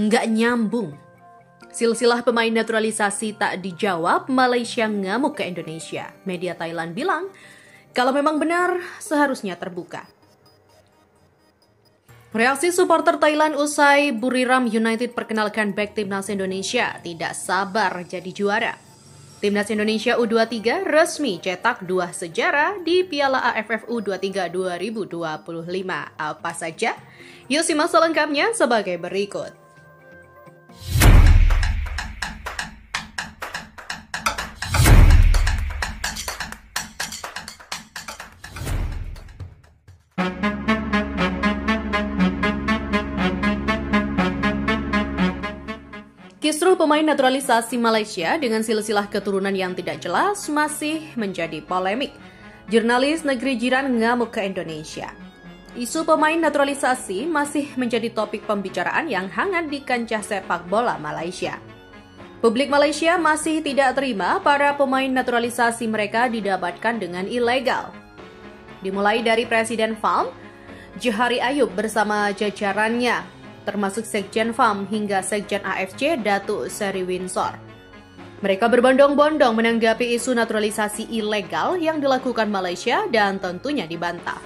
Nggak nyambung. Silsilah pemain naturalisasi tak dijawab, Malaysia ngamuk ke Indonesia. Media Thailand bilang, kalau memang benar, seharusnya terbuka. Reaksi supporter Thailand usai Buriram United perkenalkan back Timnas Indonesia, tidak sabar jadi juara. Timnas Indonesia U23 resmi cetak 2 sejarah di Piala AFF U23 2025. Apa saja? Yuk simak selengkapnya sebagai berikut. Kisruh pemain naturalisasi Malaysia dengan silsilah keturunan yang tidak jelas masih menjadi polemik. Jurnalis negeri jiran ngamuk ke Indonesia. Isu pemain naturalisasi masih menjadi topik pembicaraan yang hangat di kancah sepak bola Malaysia. Publik Malaysia masih tidak terima para pemain naturalisasi mereka didapatkan dengan ilegal. Dimulai dari Presiden FAM, Johari Ayub bersama jajarannya, termasuk Sekjen FAM hingga Sekjen AFC Datuk Seri Winsor. Mereka berbondong-bondong menanggapi isu naturalisasi ilegal yang dilakukan Malaysia dan tentunya dibantah.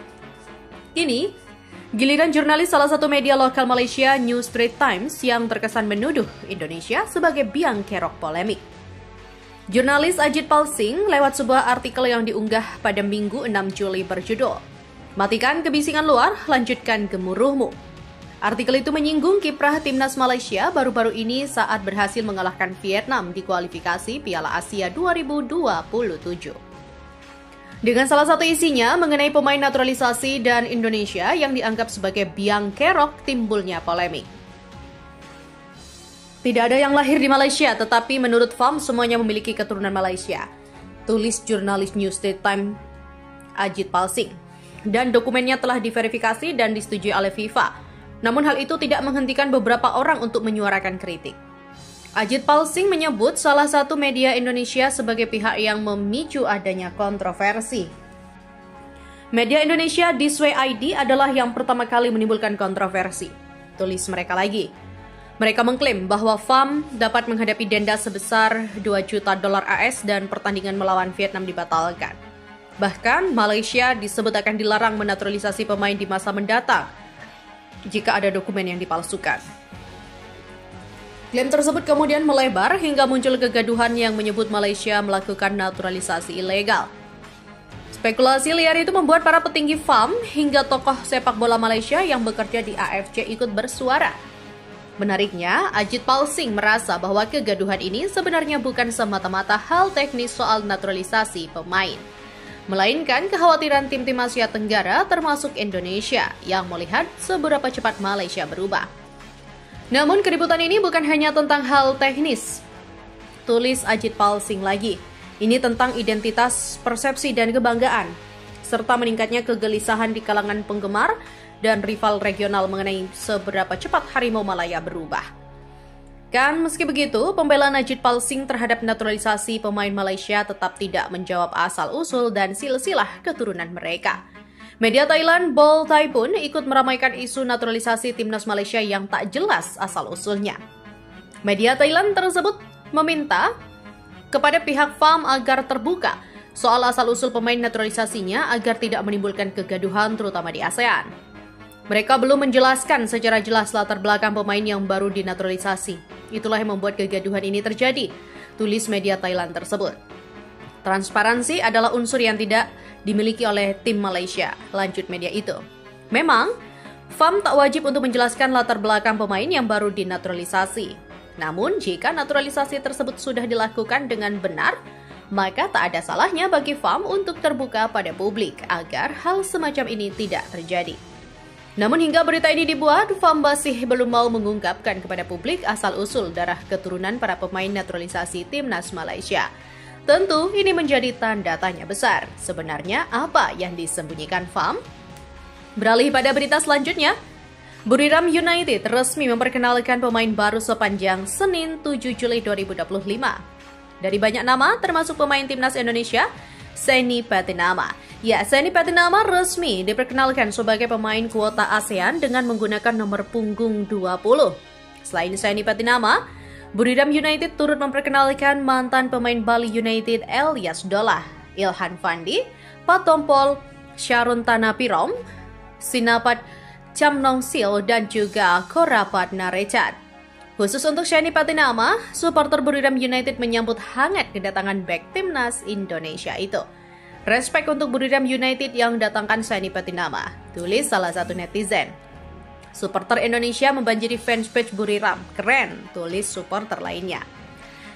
Kini, giliran jurnalis salah satu media lokal Malaysia, New Straits Times, yang terkesan menuduh Indonesia sebagai biang kerok polemik. Jurnalis Ajit Palsing lewat sebuah artikel yang diunggah pada Minggu 6 Juli berjudul, "Matikan kebisingan luar, lanjutkan gemuruhmu." Artikel itu menyinggung kiprah Timnas Malaysia baru-baru ini saat berhasil mengalahkan Vietnam di kualifikasi Piala Asia 2027. Dengan salah satu isinya mengenai pemain naturalisasi dan Indonesia yang dianggap sebagai biang kerok timbulnya polemik. Tidak ada yang lahir di Malaysia, tetapi menurut FAM semuanya memiliki keturunan Malaysia, tulis jurnalis New Straits Times Ajit Palsing. Dan dokumennya telah diverifikasi dan disetujui oleh FIFA. Namun hal itu tidak menghentikan beberapa orang untuk menyuarakan kritik. Ajit Palsing menyebut salah satu media Indonesia sebagai pihak yang memicu adanya kontroversi. Media Indonesia This Way ID adalah yang pertama kali menimbulkan kontroversi, tulis mereka lagi. Mereka mengklaim bahwa FAM dapat menghadapi denda sebesar 2 juta dolar AS dan pertandingan melawan Vietnam dibatalkan. Bahkan Malaysia disebut akan dilarang menaturalisasi pemain di masa mendatang jika ada dokumen yang dipalsukan. Klaim tersebut kemudian melebar hingga muncul kegaduhan yang menyebut Malaysia melakukan naturalisasi ilegal. Spekulasi liar itu membuat para petinggi FAM hingga tokoh sepak bola Malaysia yang bekerja di AFC ikut bersuara. Menariknya, Ajit Palsing merasa bahwa kegaduhan ini sebenarnya bukan semata-mata hal teknis soal naturalisasi pemain, melainkan kekhawatiran tim-tim Asia Tenggara termasuk Indonesia yang melihat seberapa cepat Malaysia berubah. Namun keributan ini bukan hanya tentang hal teknis, tulis Ajit Palsing lagi. Ini tentang identitas, persepsi, dan kebanggaan, serta meningkatnya kegelisahan di kalangan penggemar dan rival regional mengenai seberapa cepat harimau Malaya berubah. Kan meski begitu, pembelaan Ajit Palsing terhadap naturalisasi pemain Malaysia tetap tidak menjawab asal-usul dan silsilah keturunan mereka. Media Thailand Ball Thai pun ikut meramaikan isu naturalisasi Timnas Malaysia yang tak jelas asal-usulnya. Media Thailand tersebut meminta kepada pihak FAM agar terbuka soal asal-usul pemain naturalisasinya agar tidak menimbulkan kegaduhan terutama di ASEAN. Mereka belum menjelaskan secara jelas latar belakang pemain yang baru dinaturalisasi. Itulah yang membuat kegaduhan ini terjadi, tulis media Thailand tersebut. Transparansi adalah unsur yang tidak dimiliki oleh tim Malaysia, lanjut media itu. Memang, FAM tak wajib untuk menjelaskan latar belakang pemain yang baru dinaturalisasi. Namun, jika naturalisasi tersebut sudah dilakukan dengan benar, maka tak ada salahnya bagi FAM untuk terbuka pada publik agar hal semacam ini tidak terjadi. Namun hingga berita ini dibuat, FAM masih belum mau mengungkapkan kepada publik asal-usul darah keturunan para pemain naturalisasi Timnas Malaysia. Tentu ini menjadi tanda tanya besar. Sebenarnya apa yang disembunyikan FAM? Beralih pada berita selanjutnya, Buriram United resmi memperkenalkan pemain baru sepanjang Senin 7 Juli 2025. Dari banyak nama, termasuk pemain Timnas Indonesia, Seni Patinama. Ya, Seni Patinama resmi diperkenalkan sebagai pemain kuota ASEAN dengan menggunakan nomor punggung 20. Selain Saini Patinama, Buriram United turut memperkenalkan mantan pemain Bali United Elias Dolah, Ilhan Fandi, Patompol, Sharon Tanapirom, Sinapat Chamnongsil, dan juga Korapat Narechat. Khusus untuk Saini Patinama, supporter Buriram United menyambut hangat kedatangan bek timnas Indonesia itu. Respect untuk Buriram United yang datangkan Saini Patinama, tulis salah satu netizen. Supporter Indonesia membanjiri fanpage Buriram, keren, tulis supporter lainnya.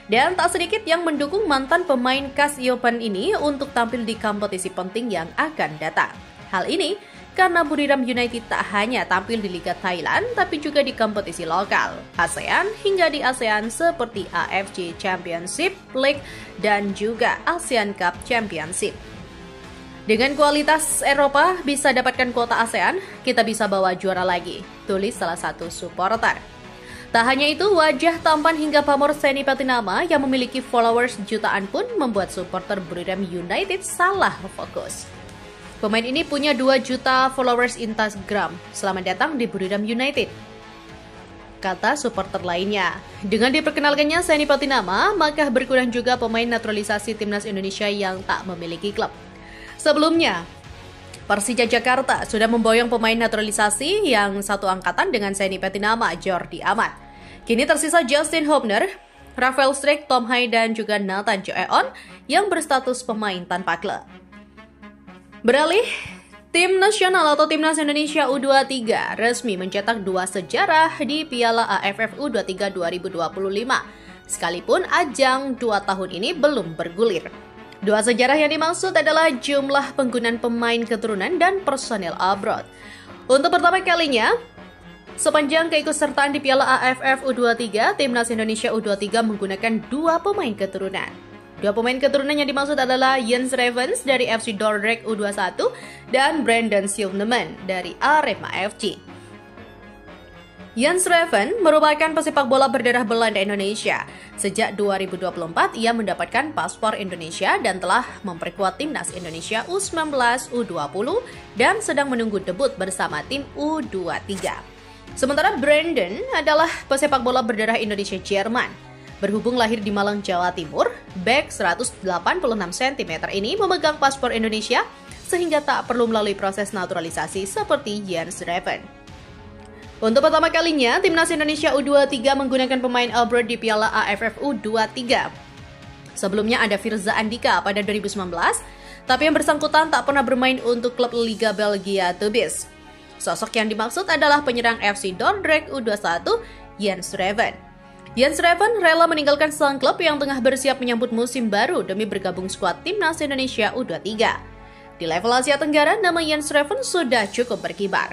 Dan tak sedikit yang mendukung mantan pemain Cassiopeia ini untuk tampil di kompetisi penting yang akan datang. Hal ini karena Buriram United tak hanya tampil di Liga Thailand, tapi juga di kompetisi lokal, ASEAN hingga di ASEAN seperti AFC Championship League dan juga ASEAN Cup Championship. Dengan kualitas Eropa bisa dapatkan kuota ASEAN, kita bisa bawa juara lagi, tulis salah satu supporter. Tak hanya itu, wajah tampan hingga pamor Saini Patinama yang memiliki followers jutaan pun membuat supporter Buriram United salah fokus. Pemain ini punya 2 juta followers Instagram. Selamat datang di Buriram United, kata supporter lainnya. Dengan diperkenalkannya Saini Patinama, maka berkurang juga pemain naturalisasi timnas Indonesia yang tak memiliki klub. Sebelumnya, Persija Jakarta sudah memboyong pemain naturalisasi yang satu angkatan dengan Saini Patinama, Jordi Amat. Kini tersisa Justin Hubner, Rafael Strijk, Tom Hai, dan juga Nathan Joeon yang berstatus pemain tanpa klub. Beralih, tim nasional atau Timnas Indonesia U23 resmi mencetak 2 sejarah di Piala AFF U23 2025. Sekalipun ajang 2 tahun ini belum bergulir. 2 sejarah yang dimaksud adalah jumlah penggunaan pemain keturunan dan personel abroad. Untuk pertama kalinya, sepanjang keikutsertaan di Piala AFF U23, Timnas Indonesia U23 menggunakan 2 pemain keturunan. 2 pemain keturunan yang dimaksud adalah Jens Ravens dari FC Dordrecht U21 dan Brandon Silverman dari Arema FC. Jens Ravens merupakan pesepak bola berdarah Belanda Indonesia. Sejak 2024, ia mendapatkan paspor Indonesia dan telah memperkuat timnas Indonesia U19, U20, dan sedang menunggu debut bersama tim U23. Sementara Brandon adalah pesepak bola berdarah Indonesia Jerman. Berhubung lahir di Malang, Jawa Timur, bek 186 cm ini memegang paspor Indonesia sehingga tak perlu melalui proses naturalisasi seperti Jens Ravens. Untuk pertama kalinya, Timnas Indonesia U23 menggunakan pemain abroad di Piala AFF U23. Sebelumnya ada Firza Andika pada 2019, tapi yang bersangkutan tak pernah bermain untuk klub Liga Belgia Tubis. Sosok yang dimaksud adalah penyerang FC Dordrecht U21, Jens Ravens. Jens Ravens rela meninggalkan sang klub yang tengah bersiap menyambut musim baru demi bergabung skuad Timnas Indonesia U23. Di level Asia Tenggara, nama Jens Ravens sudah cukup berkibar.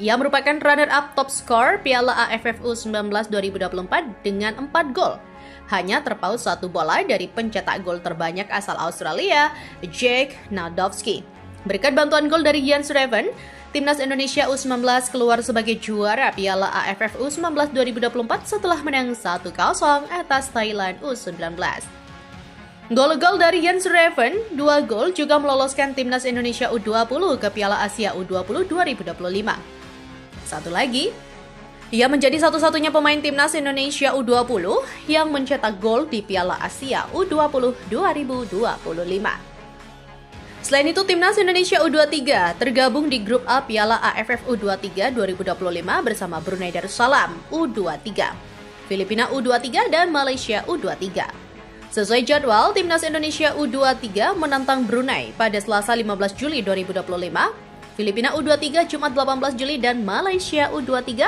Ia merupakan runner-up top skor Piala AFF U19 2024 dengan 4 gol. Hanya terpaut 1 bola dari pencetak gol terbanyak asal Australia, Jake Nadovsky. Berkat bantuan gol dari Jens Ravens, Timnas Indonesia U19 keluar sebagai juara Piala AFF U19 2024 setelah menang 1-0 atas Thailand U19. Gol-gol dari Jens Ravens, 2 gol juga meloloskan Timnas Indonesia U20 ke Piala Asia U20 2025. Satu lagi, ia menjadi satu-satunya pemain Timnas Indonesia U20 yang mencetak gol di Piala Asia U20 2025. Selain itu, Timnas Indonesia U23 tergabung di grup A Piala AFF U23 2025 bersama Brunei Darussalam U23, Filipina U23, dan Malaysia U23. Sesuai jadwal, Timnas Indonesia U23 menantang Brunei pada Selasa 15 Juli 2025, Filipina U23 Jumat 18 Juli, dan Malaysia U23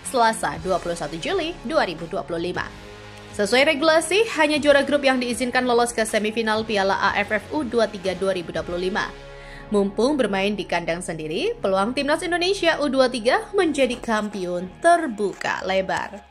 Selasa 21 Juli 2025. Sesuai regulasi, hanya juara grup yang diizinkan lolos ke semifinal Piala AFF U23 2025. Mumpung bermain di kandang sendiri, peluang Timnas Indonesia U23 menjadi kampiun terbuka lebar.